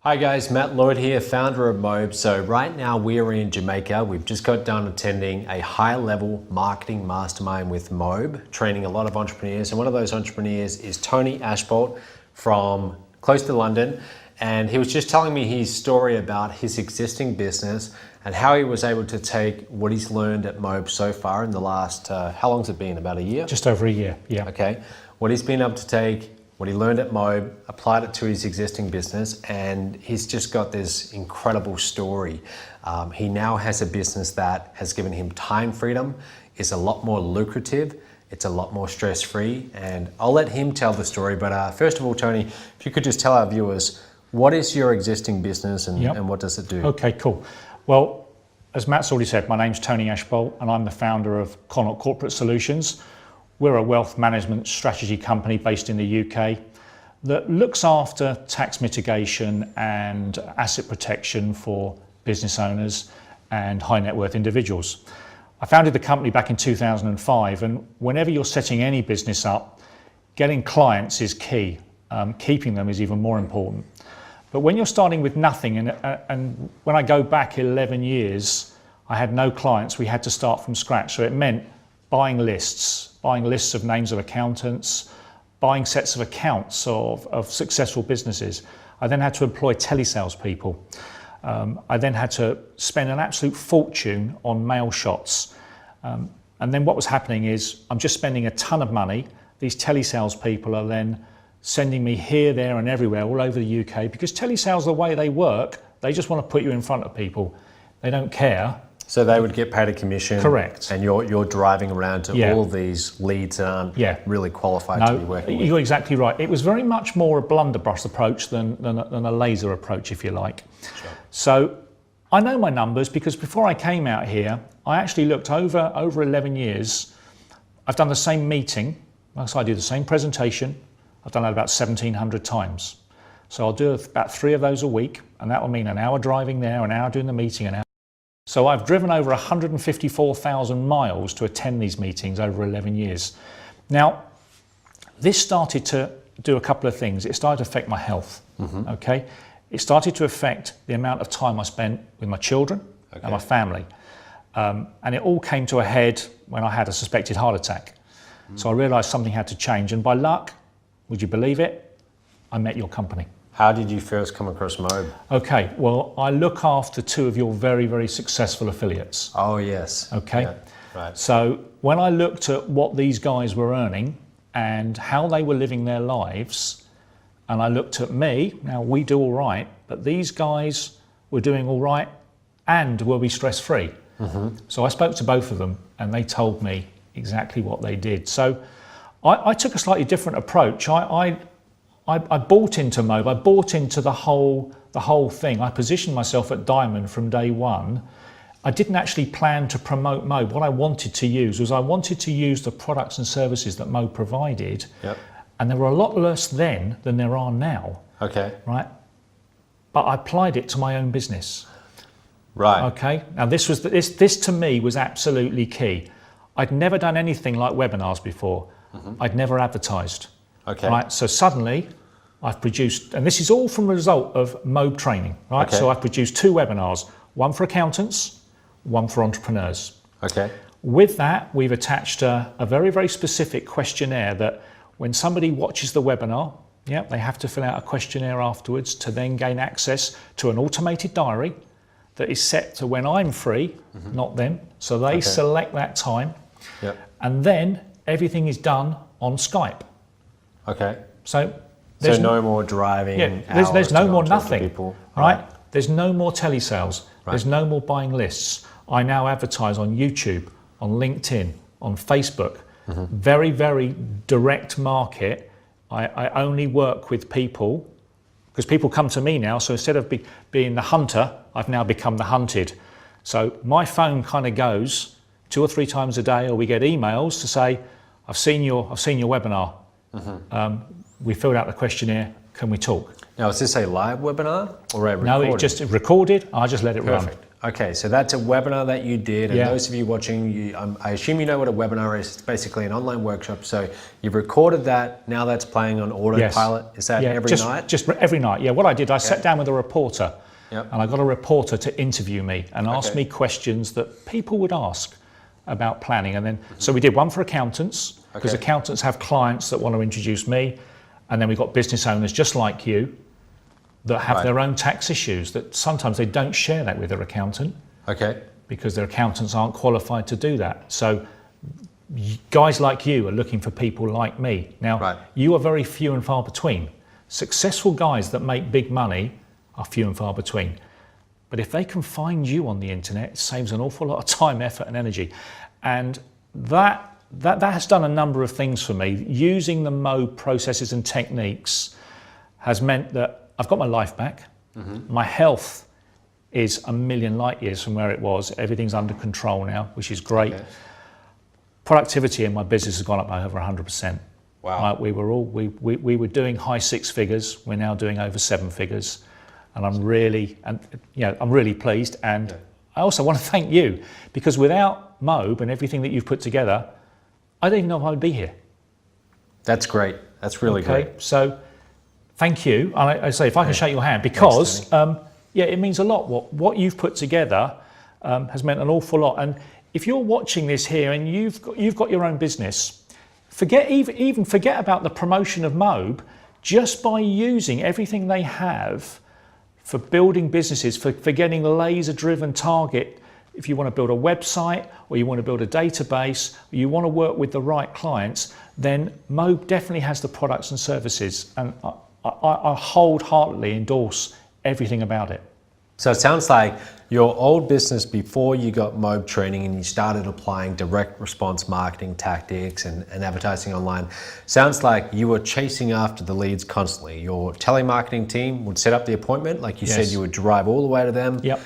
Hi guys, Matt Lloyd here, founder of MOBE. So right now we are in Jamaica. We've just got done attending a high-level marketing mastermind with MOBE, training a lot of entrepreneurs. And one of those entrepreneurs is Tony Ashbolt from close to London. And he was just telling me his story about his existing business and how he was able to take what he's learned at MOBE so far in the last, how long's it been, about a year? Just over a year, yeah. Okay, what he's been able to take, what he learned at MOBE, applied it to his existing business, and he's just got this incredible story. He now has a business that has given him time freedom, is a lot more lucrative, it's a lot more stress-free, and I'll let him tell the story. But first of all, Tony, if you could just tell our viewers, what is your existing business and what does it do? Okay, cool. Well, as Matt's already said, my name's Tony Ashbolt and I'm the founder of Connaught Corporate Solutions. We're a wealth management strategy company based in the UK that looks after tax mitigation and asset protection for business owners and high net worth individuals. I founded the company back in 2005, and whenever you're setting any business up, getting clients is key. Keeping them is even more important. But when you're starting with nothing, and when I go back 11 years, I had no clients. We had to start from scratch. So it meant buying lists of names of accountants, buying sets of accounts of successful businesses. I then had to employ telesales people. I then had to spend an absolute fortune on mail shots. And then what was happening is I'm just spending a ton of money. These telesales people are then sending me here, there and everywhere all over the UK, because telesales, the way they work, they just want to put you in front of people. They don't care. So they would get paid a commission. Correct. And you're driving around to all of these leads that aren't really qualified to be working with. You're exactly right. It was very much more a blunderbuss approach than a laser approach, if you like. Sure. So I know my numbers because before I came out here, I actually looked over 11 years. I've done the same meeting. So I do the same presentation. I've done that about 1,700 times. So I'll do about 3 of those a week, and that will mean an hour driving there, an hour doing the meeting, an hour. So I've driven over 154,000 miles to attend these meetings over 11 years. Now, this started to do a couple of things. It started to affect my health, okay? It started to affect the amount of time I spent with my children and my family. And it all came to a head when I had a suspected heart attack. So I realized something had to change. And by luck, would you believe it? I met your company. How did you first come across MOBE? Okay, well, I look after 2 of your very, very successful affiliates. Oh, yes. Okay. Yeah, right. So when I looked at what these guys were earning and how they were living their lives, and I looked at me, now we do all right, but these guys were doing all right and were we stress-free? So I spoke to both of them and they told me exactly what they did. So I took a slightly different approach. I bought into MOBE, I bought into the whole thing. I positioned myself at Diamond from day one. I didn't actually plan to promote MOBE. What I wanted to use was I wanted to use the products and services that MOBE provided. Yep. And there were a lot less then than there are now. Okay. Right? But I applied it to my own business. Right. Okay. Now this to me was absolutely key. I'd never done anything like webinars before. I'd never advertised. Okay. Right, so suddenly I've produced, and this is all from a result of MOBE training, right? Okay. So I've produced 2 webinars, one for accountants, one for entrepreneurs. Okay. With that, we've attached a very, very specific questionnaire that when somebody watches the webinar, they have to fill out a questionnaire afterwards to then gain access to an automated diary that is set to when I'm free, not them. So they select that time, and then everything is done on Skype. Okay. So no more driving. There's no more nothing. People. Right? There's no more telesales. Right. There's no more buying lists. I now advertise on YouTube, on LinkedIn, on Facebook. Very, very direct market. I only work with people because people come to me now. So instead of being the hunter, I've now become the hunted. So my phone kind of goes 2 or 3 times a day, or we get emails to say, I've seen your webinar. We filled out the questionnaire. Can we talk? Now, is this a live webinar or a recording? No, it's just recorded. I just let it run. Okay, so that's a webinar that you did, and Yeah. those of you watching, I assume you know what a webinar is. It's basically an online workshop. So you've recorded that, now that's playing on autopilot. Is that every night? Just every night, yeah. What I did, I sat down with a reporter, Yep. and I got a reporter to interview me and ask me questions that people would ask about planning. And then, so we did one for accountants, because accountants have clients that want to introduce me, and then we've got business owners just like you, that have their own tax issues that sometimes they don't share that with their accountant because their accountants aren't qualified to do that. So guys like you are looking for people like me. Now, you are very few and far between. Successful guys that make big money are few and far between. But if they can find you on the internet, it saves an awful lot of time, effort and energy. And that has done a number of things for me. Using the MOBE processes and techniques has meant that I've got my life back. My health is a million light years from where it was. Everything's under control now, which is great. Productivity in my business has gone up by over 100%. Wow. We were doing high six figures. We're now doing over seven figures, and I'm really pleased. And I also want to thank you, because without MOBE and everything that you've put together, I don't even know if I'd be here. That's great. That's really great. So thank you. And I say, if I can shake your hand, because it means a lot. What you've put together has meant an awful lot. And if you're watching this here and you've got your own business, forget about the promotion of MOBE. Just by using everything they have for building businesses, for getting laser-driven target. If you want to build a website, or you want to build a database, or you want to work with the right clients, then MOBE definitely has the products and services. And I wholeheartedly endorse everything about it. So it sounds like your old business, before you got MOBE training and you started applying direct response marketing tactics and advertising online, sounds like you were chasing after the leads constantly. Your telemarketing team would set up the appointment, like you said, you would drive all the way to them. Yep.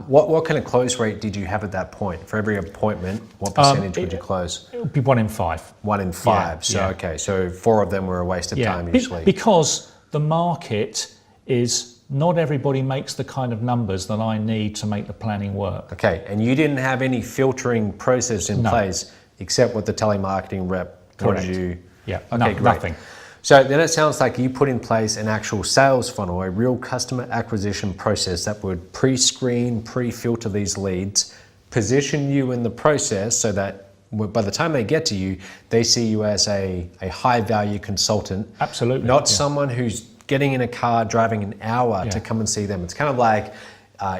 What kind of close rate did you have at that point? For every appointment, what percentage would you close? It would be 1 in 5. 1 in 5. So 4 of them were a waste of time usually. Because the market is, not everybody makes the kind of numbers that I need to make the planning work. Okay, and you didn't have any filtering process in place except what the telemarketing rep wanted you. Yeah, okay, great. Nothing. So then it sounds like you put in place an actual sales funnel, a real customer acquisition process that would pre-screen, pre-filter these leads, position you in the process so that by the time they get to you, they see you as a high value consultant. Absolutely. Not someone who's getting in a car, driving an hour to come and see them. It's kind of like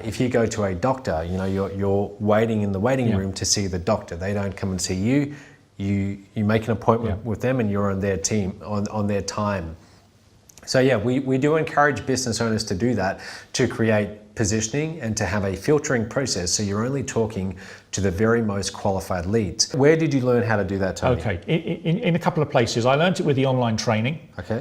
if you go to a doctor, you're waiting in the waiting room to see the doctor. They don't come and see you. You make an appointment with them and you're on their team, on their time. So we do encourage business owners to do that, to create positioning and to have a filtering process, so you're only talking to the very most qualified leads. Where did you learn how to do that, Tony? Okay, in a couple of places. I learned it with the online training,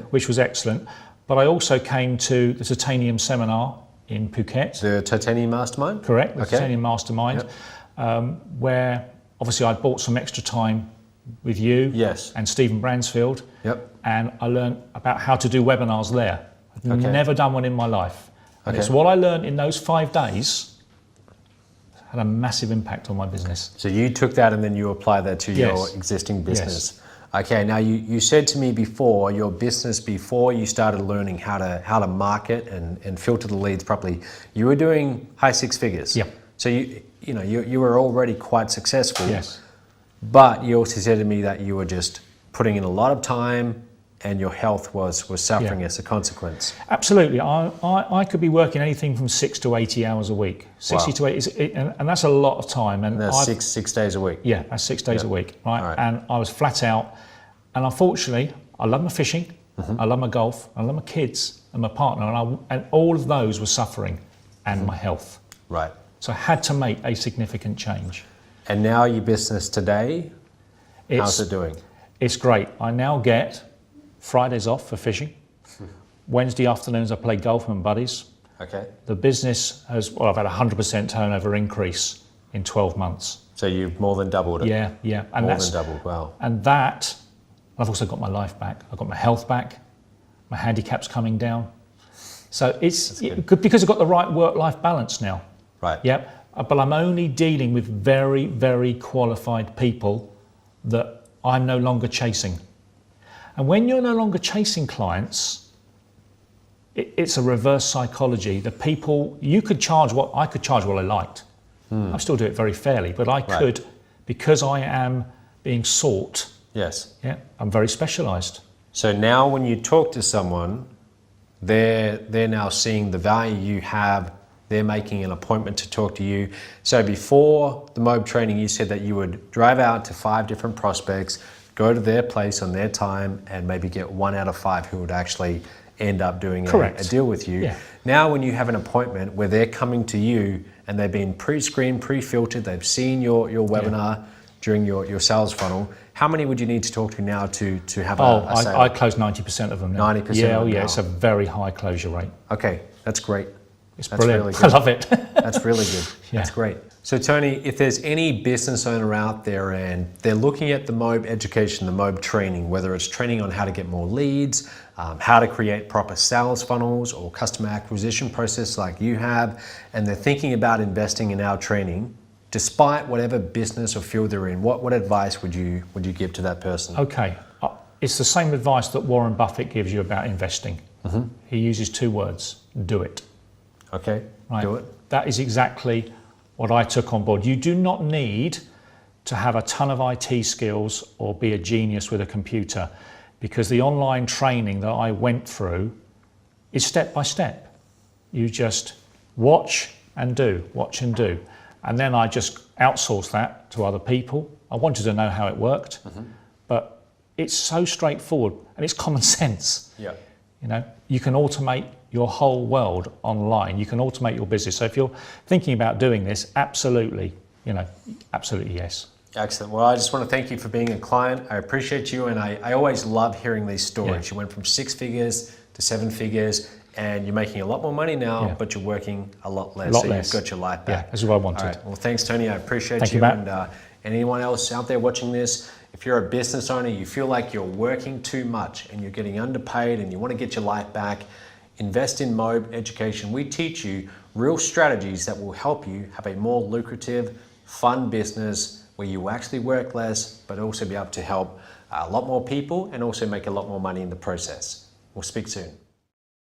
which was excellent, but I also came to the Titanium seminar in Phuket. The Titanium Mastermind? Correct, the Titanium Mastermind, where obviously I bought some extra time with you and Stephen Bransfield, and I learned about how to do webinars there. I've never done one in my life. And it's what I learned in those 5 days had a massive impact on my business. So you took that and then you applied that to your existing business. Okay, now you said to me before, your business, before you started learning how to market and filter the leads properly, you were doing high 6 figures. So you were already quite successful. But you also said to me that you were just putting in a lot of time and your health was suffering as a consequence. Absolutely. I could be working anything from 6 to 80 hours a week. 60 to 80, and that's a lot of time. And that's six days a week. Yeah, that's 6 days a week, right? And I was flat out. And unfortunately, I love my fishing, I love my golf, I love my kids and my partner, and all of those were suffering, and my health. Right. So I had to make a significant change. And now your business today, how's it doing? It's great. I now get Fridays off for fishing. Wednesday afternoons I play golf with my buddies. Okay. The business has, I've had a 100% turnover increase in 12 months. So you've more than doubled it? Yeah. And more than doubled, wow. And that, I've also got my life back. I've got my health back. My handicap's coming down. So it's because I've got the right work-life balance now. Right. Yep. but I'm only dealing with very, very qualified people that I'm no longer chasing. And when you're no longer chasing clients, it's a reverse psychology. The people, I could charge what I liked. I still do it very fairly, but I could, because I am being sought. Yes. Yeah, I'm very specialised. So now when you talk to someone, they're now seeing the value you have. They're making an appointment to talk to you. So before the MOBE training, you said that you would drive out to 5 different prospects, go to their place on their time, and maybe get 1 out of 5 who would actually end up doing a deal with you. Yeah. Now when you have an appointment where they're coming to you and they've been pre-screened, pre-filtered, they've seen your webinar during your sales funnel, how many would you need to talk to now to have a sale? I close 90% of them now. 90% Yeah, of them now. it's a very high closure rate. Okay, that's great. It's That's brilliant. really good. I love it. That's really good. Yeah. That's great. So Tony, if there's any business owner out there and they're looking at the MOBE education, the MOBE training, whether it's training on how to get more leads, how to create proper sales funnels or customer acquisition process like you have, and they're thinking about investing in our training, despite whatever business or field they're in, what advice would you give to that person? Okay, it's the same advice that Warren Buffett gives you about investing. He uses 2 words: do it. Okay, Right. do it. That is exactly what I took on board. You do not need to have a ton of IT skills or be a genius with a computer, because the online training that I went through is step by step. You just watch and do, watch and do. And then I just outsourced that to other people. I wanted to know how it worked, but it's so straightforward and it's common sense. Yeah. You know, you can automate your whole world online. You can automate your business. So if you're thinking about doing this, absolutely, absolutely yes. Excellent. Well, I just want to thank you for being a client. I appreciate you, and I always love hearing these stories. Yeah. You went from 6 figures to 7 figures, and you're making a lot more money now, but you're working a lot less. Less. You've got your life back. Yeah, this is what I wanted. All right. Well, thanks, Tony. I appreciate Thank you. you, Matt. And anyone else out there watching this, if you're a business owner, you feel like you're working too much and you're getting underpaid and you want to get your life back, invest in MOBE education. We teach you real strategies that will help you have a more lucrative, fun business where you will actually work less, but also be able to help a lot more people and also make a lot more money in the process. We'll speak soon.